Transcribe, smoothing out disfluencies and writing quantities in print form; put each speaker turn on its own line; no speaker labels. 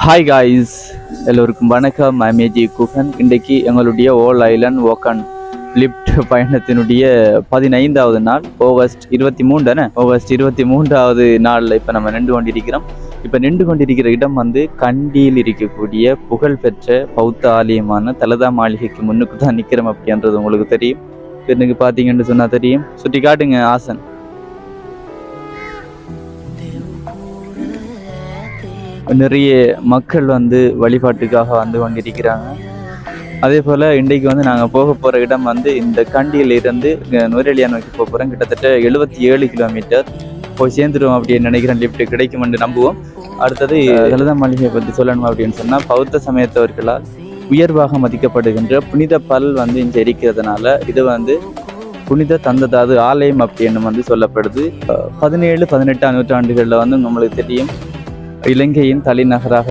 Hi guys, எல்லோருக்கும் வணக்கம். ஐமேஜி குஃபன். இன்றைக்கு எங்களுடைய ஓல் ஐலண்ட் ஓக்கன் லிஃப்ட் பயணத்தினுடைய 15வது நாள். ஆகஸ்ட் 23வது நாளில் இப்போ நம்ம நின்று கொண்டிருக்கிறோம். இப்போ நின்று கொண்டிருக்கிற இடம் கண்டியில் இருக்கக்கூடிய புகழ்பெற்ற பௌத்த ஆலயமான தலதா மாளிகைக்கு முன்னுக்கு தான் நிற்கிறோம். அப்படின்றது உங்களுக்கு தெரியும். எனக்கு பார்த்தீங்கன்னு சொன்னால் தெரியும். சுட்டி காட்டுங்க ஆசன். நிறைய மக்கள் வழிபாட்டுக்காக வந்து கொண்டிருக்கிறாங்க. அதே போல் இன்றைக்கு நாங்கள் போக போகிற இடம் இந்த கண்டியில் இருந்து நுவரெலியா நோக்கி போக போகிறோம். கிட்டத்தட்ட 77 கிலோமீட்டர் போய் சேர்ந்துடும் அப்படின்னு நினைக்கிறேன். லிஃப்ட் கிடைக்கும் என்று நம்புவோம். அடுத்தது தலதா மாளிகையை பற்றி சொல்லணும் அப்படின்னு சொன்னால், பௌத்த சமயத்தவர்களால் உயர்வாக மதிக்கப்படுகின்ற புனித பல் இங்கே இருக்கிறதுனால இது புனித தந்ததாது ஆலயம் அப்படின்னு சொல்லப்படுது. 17-18ஆம் நூற்றாண்டுகளில் நம்மளுக்கு தெரியும், இலங்கையின் தலைநகராக